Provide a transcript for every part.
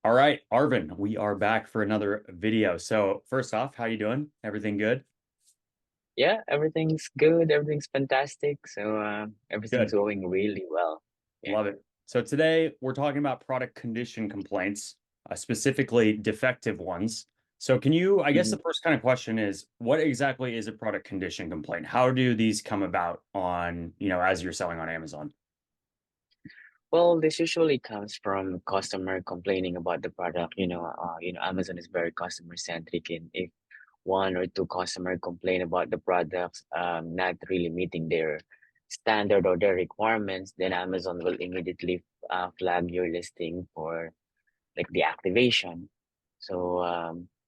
All right, Arvin, we are back for another video. So first off, how you doing? Everything good? Yeah, everything's good. Everything's fantastic. Everything's Good. going really well. Yeah. Love it. So today we're talking about product condition complaints, specifically defective ones. So can you, I guess the Mhm. first kind of question is, what exactly is a product condition complaint? How do these come about on, as you're selling on Amazon? Well, this usually comes from customer complaining about the product. Amazon is very customer centric, and if one or two customer complain about the products not really meeting their standard or their requirements, then Amazon will immediately flag your listing for like the activation.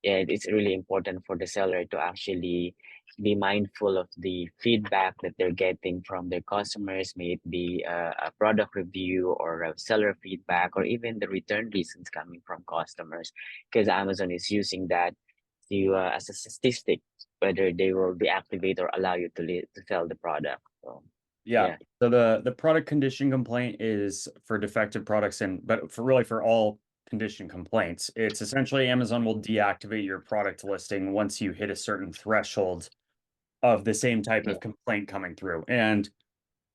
Yeah, it's really important for the seller to actually be mindful of the feedback that they're getting from their customers, may it be a product review or a seller feedback, or even the return reasons coming from customers, because Amazon is using that to as a statistic whether they will deactivate or allow you to sell the product. So Yeah. yeah. So the product condition complaint is for defective products and but for really for all condition complaints. It's essentially Amazon will deactivate your product listing once you hit a certain threshold of the same type Yeah. of complaint coming through. And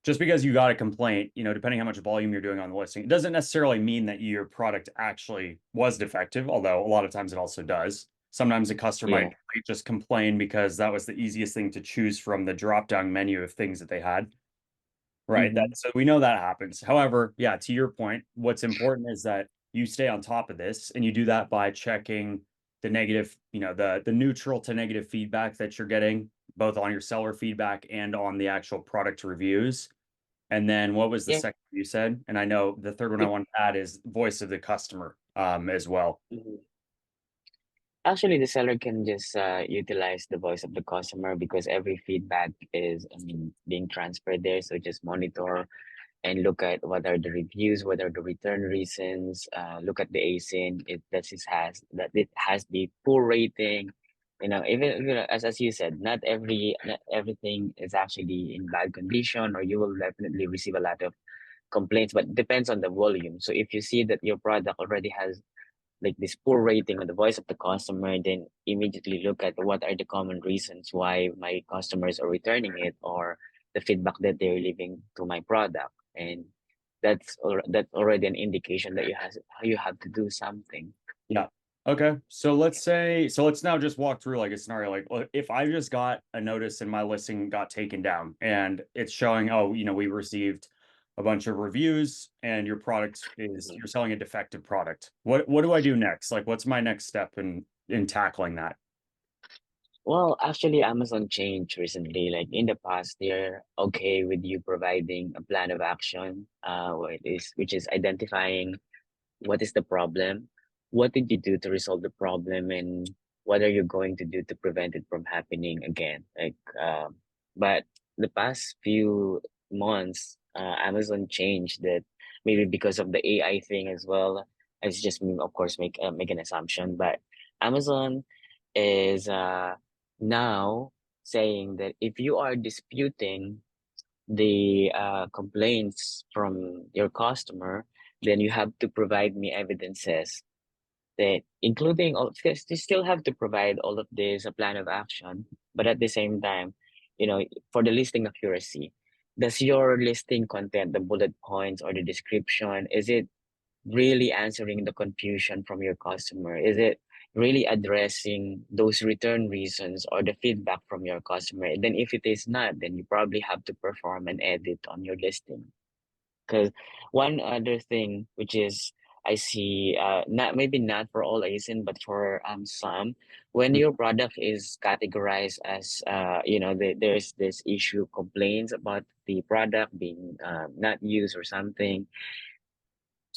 just because you got a complaint, depending how much volume you're doing on the listing, it doesn't necessarily mean that your product actually was defective, although a lot of times it also does. Sometimes a customer Yeah. might just complain because that was the easiest thing to choose from the drop-down menu of things that they had. Right. Mm-hmm. So we know that happens. However, yeah, to your point, what's important is that you stay on top of this and you do that by checking the negative, the neutral to negative feedback that you're getting, both on your seller feedback and on the actual product reviews. And then what was the Yeah. second you said? And I know the third one I It, want to add is voice of the customer as well. mhm. Actually, the seller can just utilize the voice of the customer because every feedback is, I mean, being transferred there. So just monitor and look at what are the reviews, what are the return reasons, look at the ASIN, that it has the poor rating. Even as you said, not everything is actually in bad condition, or you will definitely receive a lot of complaints, but it depends on the volume. So if you see that your product already has like this poor rating on the voice of the customer, then immediately look at what are the common reasons why my customers are returning it, or the feedback that they're leaving to my product. And that's already an indication that you have to do something. Yeah. Okay. So let's now just walk through like a scenario. Like, if I just got a notice and my listing got taken down and it's showing, oh, we received a bunch of reviews and your product is Mhm. you're selling a defective product. What do I do next? Like, what's my next step in tackling that? Well, actually, Amazon changed recently. Like in the past, they're okay with you providing a plan of action, which is identifying what is the problem, what did you do to resolve the problem, and what are you going to do to prevent it from happening again. But the past few months, Amazon changed that, maybe because of the AI thing as well. It's just me, of course, make an assumption, but Amazon is now saying that if you are disputing the complaints from your customer, then you have to provide me evidences that, including all, because you still have to provide all of this, a plan of action, but at the same time, for the listing accuracy, does your listing content, the bullet points or the description, is it really answering the confusion from your customer? Is it really addressing those return reasons or the feedback from your customer? And then if it is not, then you probably have to perform an edit on your listing. Because one other thing, which is I see, not maybe not for all ASIN, but for some, when your product is categorized as, there's this issue complaints about the product being not used or something,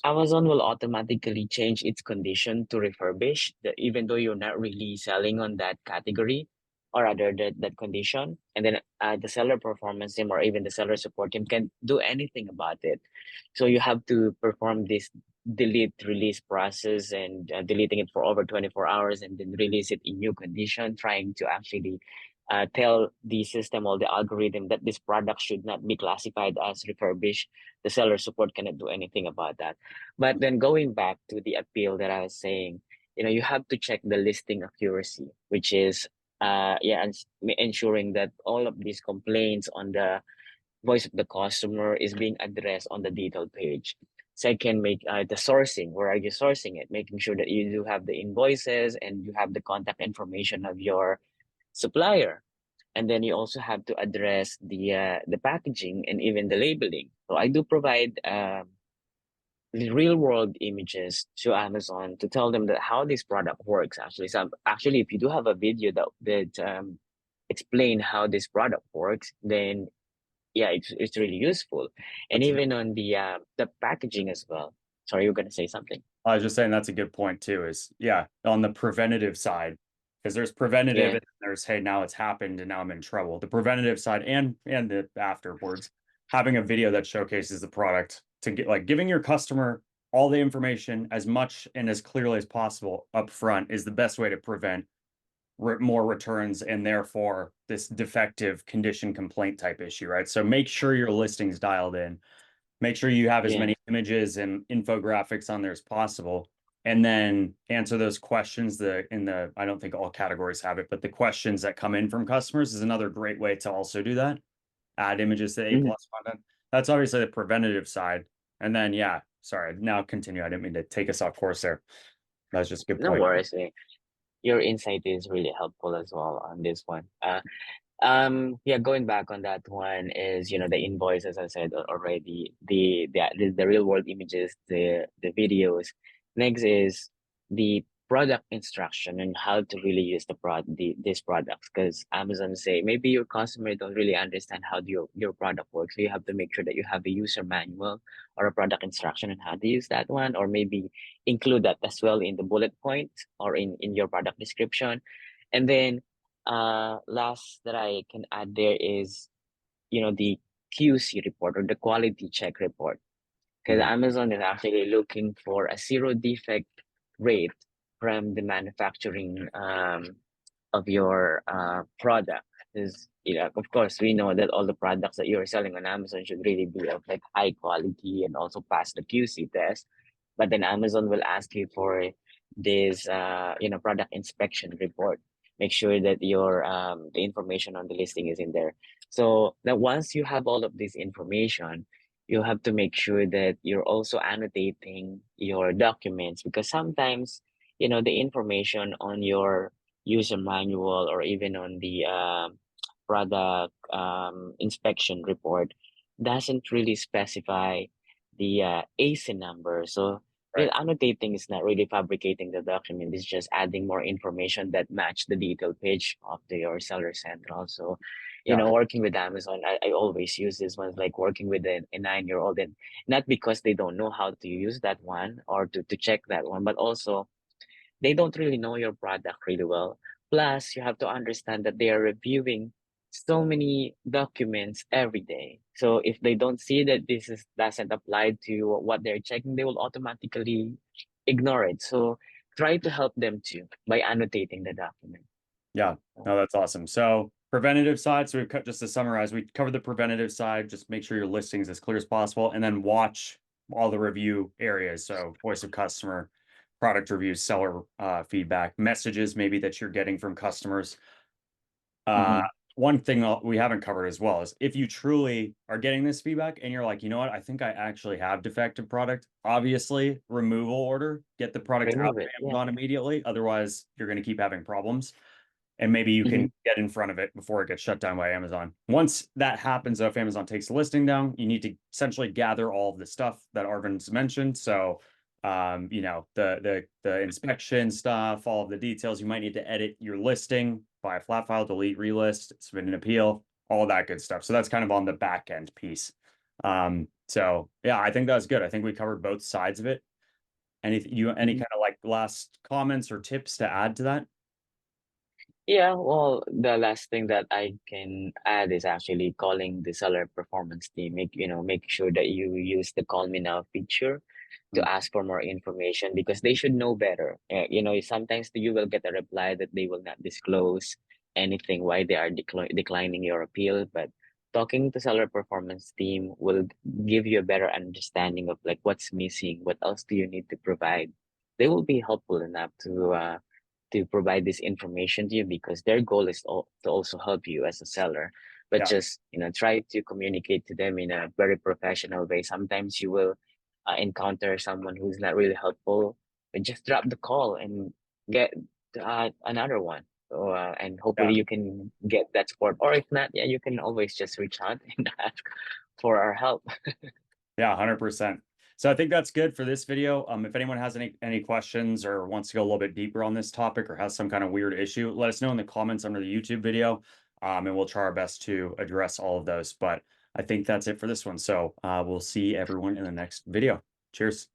Amazon will automatically change its condition to refurbish, even though you're not really selling on that category, or rather that condition. And then the seller performance team or even the seller support team can do anything about it. So you have to perform this delete release process, and deleting it for over 24 hours and then release it in new condition, trying to actually tell the system or the algorithm that this product should not be classified as refurbished, the seller support cannot do anything about that. But then going back to the appeal that I was saying, you have to check the listing accuracy, which is ensuring that all of these complaints on the voice of the customer is being addressed on the detail page. Second, make the sourcing. Where are you sourcing it? Making sure that you do have the invoices and you have the contact information of your supplier. And then you also have to address the packaging and even the labeling. So I do provide the real world images to Amazon to tell them that how this product works. Actually, so actually, if you do have a video that explain how this product works, then yeah, it's really useful. And That's a even on the packaging as well. Sorry, you're gonna say something. I was just saying that's a good point too, is yeah, on the preventative side, because there's preventative Yeah. and there's, hey, now it's happened and now I'm in trouble. The preventative side and the afterwards, having a video that showcases the product to get like giving your customer all the information as much and as clearly as possible up front is the best way to prevent more returns and therefore this defective condition complaint type issue, right? So make sure your listing's dialed in. Make sure you have as Yeah. many images and infographics on there as possible, and then answer those questions. I don't think all categories have it, but the questions that come in from customers is another great way to also do that. Add images to A Mhm. plus content. That's obviously the preventative side. And then, yeah, sorry, now continue. I didn't mean to take us off course there. That's just a good No point. worries. Your insight is really helpful as well on this one. Yeah, going back on that one is, the invoice, as I said already, the real world images, the videos. Next is the product instruction and how to really use these products. Because Amazon say maybe your customer don't really understand how your product works. So you have to make sure that you have a user manual or a product instruction on how to use that one, or maybe include that as well in the bullet point or in your product description. And then last that I can add there is, the QC report or the quality check report. Because Mhm. Amazon is actually looking for a zero defect rate from the manufacturing of your product. Because, of course, we know that all the products that you're selling on Amazon should really be of like high quality and also pass the QC test. But then Amazon will ask you for this, product inspection report. Make sure that your the information on the listing is in there. So that once you have all of this information, you have to make sure that you're also annotating your documents, because sometimes, the information on your user manual or even on the product inspection report doesn't really specify the AC number. So Right. annotating is not really fabricating the document. It's just adding more information that match the detail page of your seller central. So, Yeah. working with Amazon, I always use this one, like working with a 9-year-old, and not because they don't know how to use that one or to check that one, but also they don't really know your product really well. Plus, you have to understand that they are reviewing so many documents every day. So if they don't see that doesn't apply to what they're checking, they will automatically ignore it. So try to help them too by annotating the document. Yeah. No, that's awesome. So preventative side. So we've cut just to summarize, we covered the preventative side. Just make sure your listing is as clear as possible, and then watch all the review areas. So voice of customer, product reviews, seller feedback, messages maybe that you're getting from customers. Uh, Mm-hmm. one thing we haven't covered as well is if you truly are getting this feedback and you're like, you know what, I think I actually have defective product, obviously removal order, get the product out Remove of it. Yeah. Amazon immediately. Otherwise, you're going to keep having problems. And maybe you Mm-hmm. can get in front of it before it gets shut down by Amazon. Once that happens, though, if Amazon takes the listing down, you need to essentially gather all of the stuff that Arvin's mentioned. So, the inspection stuff, all of the details. You might need to edit your listing, buy a flat file, delete, relist, submit an appeal, all that good stuff. So that's kind of on the back end piece. So yeah, I think that's good. I think we covered both sides of it. Any Mm-hmm. kind of like last comments or tips to add to that? Yeah, well, the last thing that I can add is actually calling the seller performance team. Make sure that you use the call me now feature Mm. to ask for more information, because they should know better. Sometimes you will get a reply that they will not disclose. anything why they are declining your appeal, but talking to seller performance team will give you a better understanding of like what's missing, what else do you need to provide. They will be helpful enough to provide this information to you because their goal is to also help you as a seller, but Yeah. just try to communicate to them in a very professional way. Sometimes you will encounter someone who's not really helpful, but just drop the call and get another one. So, and hopefully Yeah. you can get that support, or if not, yeah, you can always just reach out and ask for our help. Yeah, 100%. So I think that's good for this video. If anyone has any questions or wants to go a little bit deeper on this topic or has some kind of weird issue, let us know in the comments under the YouTube video, and we'll try our best to address all of those. But I think that's it for this one. So we'll see everyone in the next video. Cheers.